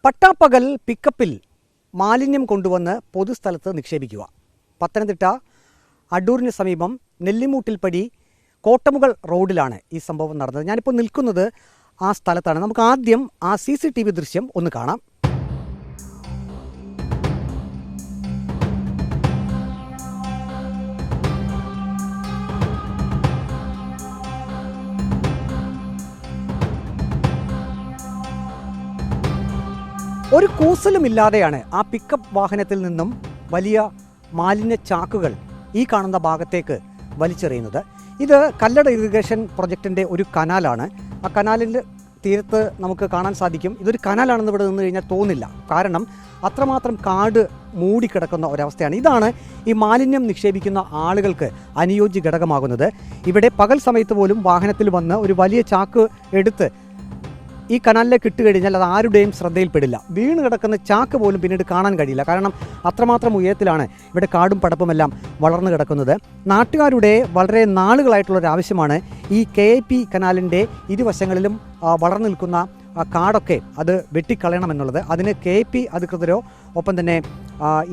പട്ടാപ്പകൽ പിക്കപ്പിൽ മാലിന്യം കൊണ്ടുവന്ന് പൊതുസ്ഥലത്ത് നിക്ഷേപിക്കുക. പത്തനംതിട്ട അടൂരിന് സമീപം നെല്ലിമൂട്ടിൽപ്പടി കോട്ടമുകൾ റോഡിലാണ് ഈ സംഭവം നടന്നത്. ഞാനിപ്പോൾ നിൽക്കുന്നത് ആ സ്ഥലത്താണ്. നമുക്ക് ആദ്യം ആ CCTV ദൃശ്യം ഒന്ന് കാണാം. ഒരു കൂസലുമില്ലാതെയാണ് ആ പിക്കപ്പ് വാഹനത്തിൽ നിന്നും വലിയ മാലിന്യ ചാക്കുകൾ ഈ കാണുന്ന ഭാഗത്തേക്ക് വലിച്ചെറിയുന്നത്. ഇത് കല്ലട ഇറിഗേഷൻ പ്രൊജക്റ്റിൻ്റെ ഒരു കനാലാണ്. ആ കനാലിൻ്റെ തീരത്ത് നമുക്ക് കാണാൻ സാധിക്കും. ഇതൊരു കനാലാണെന്ന് ഇവിടെ നിന്ന് കഴിഞ്ഞാൽ തോന്നില്ല. കാരണം അത്രമാത്രം കാട് മൂടിക്കിടക്കുന്ന ഒരവസ്ഥയാണ്. ഇതാണ് ഈ മാലിന്യം നിക്ഷേപിക്കുന്ന ആളുകൾക്ക് അനുയോജ്യ ഘടകമാകുന്നത്. ഇവിടെ പകൽ സമയത്ത് പോലും വാഹനത്തിൽ വന്ന് ഒരു വലിയ ചാക്ക് എടുത്ത് ഈ കനാലിലേക്ക് ഇട്ട് കഴിഞ്ഞാൽ അത് ആരുടെയും ശ്രദ്ധയിൽപ്പെടില്ല. വീണ് കിടക്കുന്ന ചാക്ക് പോലും പിന്നീട് കാണാൻ കഴിയില്ല. കാരണം അത്രമാത്രം ഉയരത്തിലാണ് ഇവിടെ കാടും പടപ്പുമെല്ലാം വളർന്നു കിടക്കുന്നത്. നാട്ടുകാരുടെ വളരെ നാളുകളായിട്ടുള്ളൊരു ആവശ്യമാണ് ഈ KIP കനാലിൻ്റെ ഇരുവശങ്ങളിലും വളർന്നു നിൽക്കുന്ന കാടൊക്കെ അത് വെട്ടിക്കളയണമെന്നുള്ളത്. അതിന് KIP അധികൃതരോ ഒപ്പം തന്നെ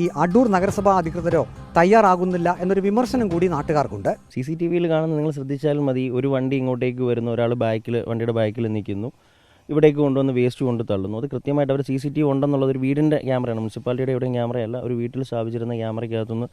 ഈ അടൂർ നഗരസഭാ അധികൃതരോ തയ്യാറാകുന്നില്ല എന്നൊരു വിമർശനം കൂടി നാട്ടുകാർക്കുണ്ട്. CCTVയിൽ കാണുന്ന നിങ്ങൾ ശ്രദ്ധിച്ചാൽ മതി. ഒരു വണ്ടി ഇങ്ങോട്ടേക്ക് വരുന്നു, ഒരാൾ വണ്ടിയുടെ ബാക്കിൽ നിൽക്കുന്നു, ഇവിടേക്ക് കൊണ്ടുവന്ന് വേസ്റ്റ് കൊണ്ട് തള്ളുന്നു. അത് കൃത്യമായിട്ട് അവർ CCTV ഉണ്ടെന്നുള്ളത് ഒരു വീടിൻ്റെ ക്യാമറയാണ്, മുനിസിപ്പാലിറ്റിയുടെ എവിടെയും ക്യാമറയല്ല, ഒരു വീട്ടിൽ സ്ഥാപിച്ചിരുന്ന ക്യാമറയ്ക്കകത്തുനിന്ന്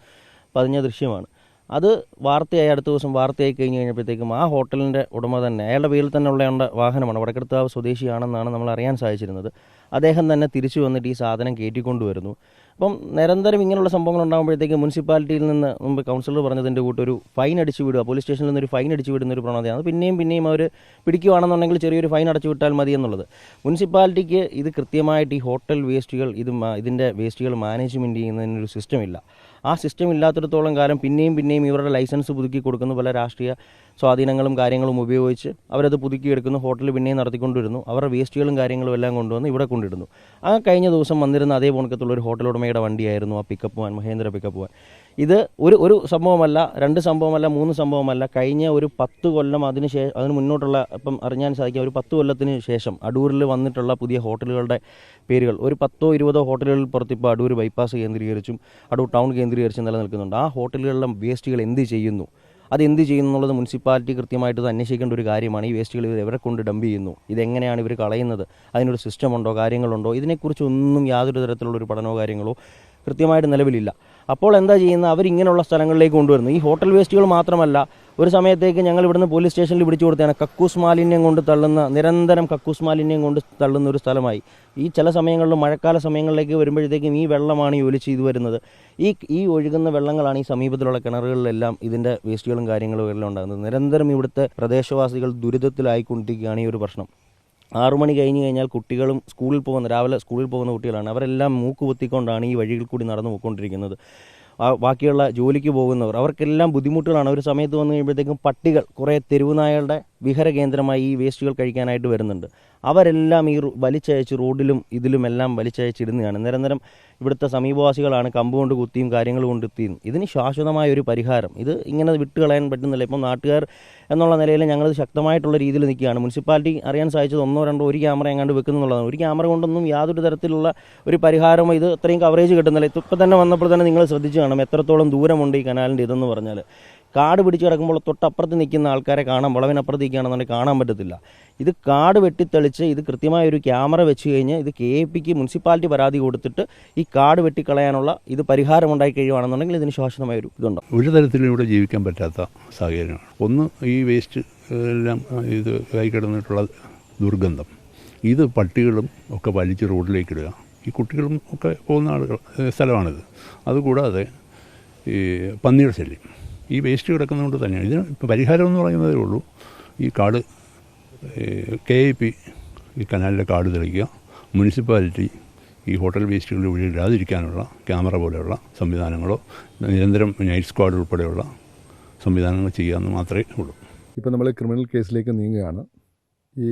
പതിഞ്ഞ ദൃശ്യമാണ്. അത് വാർത്തയായി അടുത്ത ദിവസം വാർത്തയായി കഴിഞ്ഞപ്പോഴത്തേക്കും ആ ഹോട്ടലിൻ്റെ ഉടമ തന്നെ, അയാളുടെ പേരിൽ തന്നെ ഉള്ള വാഹനമാണ്, വടക്കെടുത്താവ് സ്വദേശിയാണെന്നാണ് നമ്മൾ അറിയാൻ സാധിച്ചിരുന്നത്. അദ്ദേഹം തന്നെ തിരിച്ചു വന്നിട്ട് ഈ സാധനം കയറ്റിക്കൊണ്ടുവരുന്നു. അപ്പം നിരന്തരം ഇങ്ങനെയുള്ള സംഭവങ്ങൾ ഉണ്ടാകുമ്പോഴത്തേക്ക് മുനിസിപ്പാലിറ്റിയിൽ നിന്ന് മുമ്പ് കൗൺസിലർ പറഞ്ഞതിൻ്റെ കൂട്ടൊരു ഫൈൻ അടിച്ചു വിടുക, പോലീസ് സ്റ്റേഷനിൽ നിന്നൊരു ഫൈൻ അടിച്ചു വിടുന്ന ഒരു പ്രവണതയാണ്. പിന്നെയും അവർ പിടിക്കുകയാണെന്നുണ്ടെങ്കിൽ ചെറിയൊരു ഫൈൻ അടച്ചു വിട്ടാൽ മതി എന്നുള്ളത്. മുനിസിപ്പാലിറ്റിക്ക് ഇത് കൃത്യമായിട്ട് ഈ ഹോട്ടൽ വേസ്റ്റുകൾ ഇതിൻ്റെ വേസ്റ്റുകൾ മാനേജ്മെൻറ്റ് ചെയ്യുന്നതിനൊരു സിസ്റ്റമില്ല. ആ സിസ്റ്റം ഇല്ലാത്തിടത്തോളം കാലം പിന്നെയും ഇവരുടെ ലൈസൻസ് പുതുക്കി കൊടുക്കുന്നു. പല രാഷ്ട്രീയ സ്വാധീനങ്ങളും കാര്യങ്ങളും ഉപയോഗിച്ച് അവരത് പുതുക്കിയെടുക്കുന്നു, ഹോട്ടൽ പിന്നെയും നടത്തിക്കൊണ്ടിരുന്നു. അവരുടെ വേസ്റ്റുകളും കാര്യങ്ങളും എല്ലാം കൊണ്ടുവന്ന് ഇവിടെ കൊണ്ടിടുന്നു. ആ കഴിഞ്ഞ ദിവസം വന്നിരുന്ന അതേ പോണക്കത്തുള്ള ഒരു ഹോട്ടൽ ഉടമയുടെ വണ്ടിയായിരുന്നു ആ pickup van, Mahendra pickup van. ഇത് ഒരു സംഭവമല്ല, 2 സംഭവമല്ല, 3 സംഭവമല്ല. കഴിഞ്ഞ ഒരു 10 കൊല്ലം അതിന് മുന്നോട്ടുള്ള ഇപ്പം അറിയാൻ സാധിക്കും, ഒരു 10 കൊല്ലത്തിന് ശേഷം അടൂരിൽ വന്നിട്ടുള്ള പുതിയ ഹോട്ടലുകളുടെ പേരുകൾ ഒരു 10-20 ഹോട്ടലുകളിൽ പുറത്തിപ്പോൾ അടൂർ ബൈപ്പാസ് കേന്ദ്രീകരിച്ചും അടൂർ ടൗൺ കേന്ദ്രീകരിച്ചും നിലനിൽക്കുന്നുണ്ട്. ആ ഹോട്ടലുകളിലെ വേസ്റ്റുകൾ എന്ത് ചെയ്യുന്നു, അതെന്ത് ചെയ്യുന്നു എന്നുള്ളത് മുനിസിപ്പാലിറ്റി കൃത്യമായിട്ട് ഇത് അന്വേഷിക്കേണ്ട ഒരു കാര്യമാണ്. ഈ വേസ്റ്റുകൾ ഇവർ എവരെ കൊണ്ട് ഡംപ് ചെയ്യുന്നു, ഇതെങ്ങനെയാണ് ഇവർ കളയുന്നത്, അതിനൊരു സിസ്റ്റമുണ്ടോ, കാര്യങ്ങളുണ്ടോ, ഇതിനെക്കുറിച്ചൊന്നും യാതൊരു തരത്തിലുള്ളൊരു പഠനമോ കാര്യങ്ങളോ കൃത്യമായിട്ട് നിലവിലില്ല. അപ്പോൾ എന്താ ചെയ്യുന്നത്, അവരിങ്ങനെയുള്ള സ്ഥലങ്ങളിലേക്ക് കൊണ്ടുവരുന്നു. ഈ ഹോട്ടൽ വേസ്റ്റുകൾ മാത്രമല്ല, ഒരു സമയത്തേക്ക് ഞങ്ങൾ ഇവിടുന്ന് പോലീസ് സ്റ്റേഷനിൽ പിടിച്ചു കൊടുത്തതാണ് കക്കൂസ് മാലിന്യം കൊണ്ട് നിരന്തരം കക്കൂസ് മാലിന്യം കൊണ്ട് തള്ളുന്ന ഒരു സ്ഥലമായി. ഈ ചില സമയങ്ങളിൽ മഴക്കാല സമയങ്ങളിലേക്ക് വരുമ്പോഴത്തേക്കും ഈ വെള്ളമാണ് ഈ ഒലിച്ച് ഇത് വരുന്നത്. ഈ ഒഴുകുന്ന വെള്ളങ്ങളാണ് ഈ സമീപത്തിലുള്ള കിണറുകളിലെല്ലാം ഇതിൻ്റെ വേസ്റ്റുകളും കാര്യങ്ങളും എല്ലാം ഉണ്ടാകുന്നത്. നിരന്തരം ഇവിടുത്തെ പ്രദേശവാസികൾ ദുരിതത്തിലായിക്കൊണ്ടിരിക്കുകയാണ് ഈ ഒരു പ്രശ്നം. 6 മണി കഴിഞ്ഞാൽ കുട്ടികളും രാവിലെ സ്കൂളിൽ പോകുന്ന കുട്ടികളാണ്. അവരെല്ലാം മൂക്ക് പൊത്തിക്കൊണ്ടാണ് ഈ വഴിയിൽ കൂടി നടന്നു പോയിക്കൊണ്ടിരിക്കുന്നത്. ബാക്കിയുള്ള ജോലിക്ക് പോകുന്നവർ, അവർക്കെല്ലാം ബുദ്ധിമുട്ടുകളാണ്. ഒരു സമയത്ത് വന്നു കഴിയുമ്പോഴത്തേക്കും പട്ടികൾ, കുറേ തെരുവ് നായകളുടെ വിഹര കേന്ദ്രമായി ഈ വേസ്റ്റുകൾ കഴിക്കാനായിട്ട് വരുന്നുണ്ട്. അവരെല്ലാം ഈ വലിച്ചയച്ച് റോഡിലും ഇതിലുമെല്ലാം വലിച്ചയച്ചിടുന്നതാണ്. നിരന്തരം ഇവിടുത്തെ സമീപവാസികളാണ് കമ്പ് കൊണ്ട് കുത്തിയും കാര്യങ്ങൾ കൊണ്ട് കുത്തിയും. ഇതിന് ശാശ്വതമായ ഒരു പരിഹാരം ഇത് ഇങ്ങനെ വിട്ടുകളയാൻ പറ്റുന്നില്ല. ഇപ്പം നാട്ടുകാർ എന്നുള്ള നിലയിൽ ഞങ്ങളത് ശക്തമായിട്ടുള്ള രീതിയിൽ നിൽക്കുകയാണ്. മുനിസിപ്പാലിറ്റി അറിയാൻ സാധിച്ചത് 1-2 ഒരു ക്യാമറ എങ്ങാണ്ട് വെക്കുന്നുള്ളതാണ്. ഒരു ക്യാമറ കൊണ്ടൊന്നും യാതൊരു തരത്തിലുള്ള ഒരു പരിഹാരമോ ഇത് അത്രയും കവറേജ് കിട്ടുന്നില്ല. ഇപ്പം തന്നെ വന്നപ്പോൾ തന്നെ നിങ്ങൾ ശ്രദ്ധിച്ചു കാണും എത്രത്തോളം ദൂരമുണ്ട് ഈ കനാലിൻ്റെ ഇതെന്ന് പറഞ്ഞാൽ. കാട് പിടിച്ച് കിടക്കുമ്പോൾ തൊട്ടപ്പുറത്ത് നിൽക്കുന്ന ആൾക്കാരെ കാണാം, വളവിനപ്പുറത്ത് നിൽക്കുകയാണെന്നുണ്ടെങ്കിൽ കാണാൻ പറ്റത്തില്ല. ഇത് കാട് വെട്ടിത്തെളിച്ച് ഇത് കൃത്യമായ ഒരു ക്യാമറ വെച്ച് കഴിഞ്ഞ് ഇത് KIPക്ക് മുനിസിപ്പാലിറ്റി പരാതി കൊടുത്തിട്ട് ഈ കാട് വെട്ടിക്കളയാനുള്ള ഇത് പരിഹാരം ഉണ്ടായി കഴിയുകയാണെന്നുണ്ടെങ്കിൽ ഇതിന് ശാശ്വതമായ ഒരു ഇതുണ്ടാവും. ഒരു തരത്തിലും ഇവിടെ ജീവിക്കാൻ പറ്റാത്ത സാഹചര്യമാണ്. ഒന്ന്, ഈ വേസ്റ്റ് എല്ലാം ഇത് ആയി കിടന്നിട്ടുള്ള ദുർഗന്ധം, ഇത് പട്ടികളും ഒക്കെ വലിച്ച് റോഡിലേക്ക് ഇടുക. ഈ കുട്ടികളും ഒക്കെ പോകുന്ന സ്ഥലമാണിത്. അതുകൂടാതെ ഈ പന്നിയുടെ ശല്യം, ഈ വേസ്റ്റ് കിടക്കുന്നതുകൊണ്ട് തന്നെയാണ്. ഇതിന് ഇപ്പോൾ പരിഹാരം എന്ന് പറയുന്നതേ ഉള്ളൂ. ഈ കാട് KIP ഈ കനാലിലെ കാട് തെളിക്കുക, മുനിസിപ്പാലിറ്റി ഈ ഹോട്ടൽ വേസ്റ്റുകൾ ഇവിടെ ഇടാതിരിക്കാനുള്ള ക്യാമറ പോലെയുള്ള സംവിധാനങ്ങളോ നിരന്തരം നൈറ്റ് സ്ക്വാഡ് ഉൾപ്പെടെയുള്ള സംവിധാനങ്ങൾ ചെയ്യാമെന്ന് മാത്രമേ ഉള്ളൂ. ഇപ്പോൾ നമ്മൾ ക്രിമിനൽ കേസിലേക്ക് നീങ്ങുകയാണ്. ഈ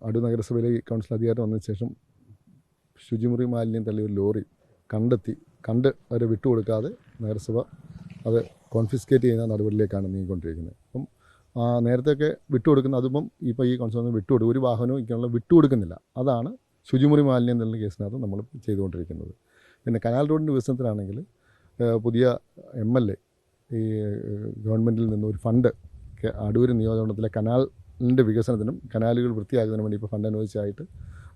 അടൂർ നഗരസഭയിലെ കൗൺസിൽ അധികാരം വന്നതിന് ശേഷം ശുചിമുറി മാലിന്യം തള്ളിയ ഒരു ലോറി കണ്ട് അവരെ വിട്ടുകൊടുക്കാതെ നഗരസഭ അത് കോൺഫിസ്കേറ്റ് ചെയ്യുന്ന നടപടിയിലേക്കാണ് നീങ്ങിക്കൊണ്ടിരിക്കുന്നത്. അപ്പം നേരത്തെയൊക്കെ വിട്ടുകൊടുക്കുന്ന, അതിപ്പം ഇപ്പോൾ ഈ കൗൺസിൽ വിട്ടുകൊടുക്കും, ഒരു വാഹനവും ഇങ്ങനെയുള്ള വിട്ടുകൊടുക്കുന്നില്ല. അതാണ് ശുചിമുറി മാലിന്യം എന്നുള്ള കേസിനകത്ത് നമ്മൾ ചെയ്തുകൊണ്ടിരിക്കുന്നത്. പിന്നെ കനാൽ റോഡിൻ്റെ വികസനത്തിനാണെങ്കിൽ പുതിയ MLA ഈ ഗവൺമെൻറ്റിൽ നിന്ന് ഒരു ഫണ്ട് അടൂർ നിയോജകമണ്ഡലത്തിലെ കനാലിൻ്റെ വികസനത്തിനും കനാലുകൾ വൃത്തിയാക്കുന്നതിനും വേണ്ടി ഇപ്പോൾ ഫണ്ട് അനുവദിച്ചായിട്ട്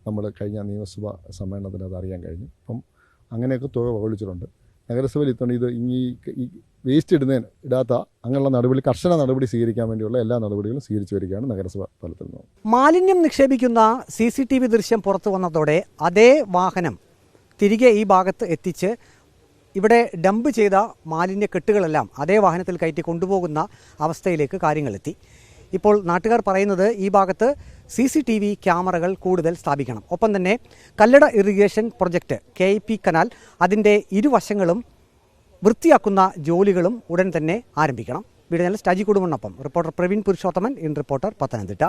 നമ്മൾ കഴിഞ്ഞ നിയമസഭാ സമ്മേളനത്തിന് അത് അറിയാൻ കഴിഞ്ഞു. അപ്പം അങ്ങനെയൊക്കെ തുക വകവലിച്ചിട്ടുണ്ട്. നഗരസഭയിൽ ഇത്തവണ ഇത് ഈ വേസ്റ്റ് ഇടാത്ത അങ്ങനെയുള്ള നടപടി, കർശന നടപടി സ്വീകരിക്കാൻ വേണ്ടിയുള്ള എല്ലാ നടപടികളും സ്വീകരിച്ചു വരികയാണ് നഗരസഭ തലത്തിൽ നിന്ന്. മാലിന്യം നിക്ഷേപിക്കുന്ന CCTV ദൃശ്യം പുറത്തു വന്നതോടെ അതേ വാഹനം തിരികെ ഈ ഭാഗത്ത് എത്തിച്ച് ഇവിടെ ഡംപ് ചെയ്ത മാലിന്യ കെട്ടുകളെല്ലാം അതേ വാഹനത്തിൽ കയറ്റി കൊണ്ടുപോകുന്ന അവസ്ഥയിലേക്ക് കാര്യങ്ങളെത്തി. ഇപ്പോൾ നാട്ടുകാർ പറയുന്നത് ഈ ഭാഗത്ത് CCTV ക്യാമറകൾ കൂടുതൽ സ്ഥാപിക്കണം. ഒപ്പം തന്നെ Kallada irrigation project KIP canal അതിൻ്റെ ഇരുവശങ്ങളും വൃത്തിയാക്കുന്ന ജോലികളും ഉടൻ തന്നെ ആരംഭിക്കണം. വീഡിയോ ജേർണലിസ്റ്റ് അജി കുടുംബനൊപ്പം reporter Praveen Purushothaman, in reporter, Pathanamthitta.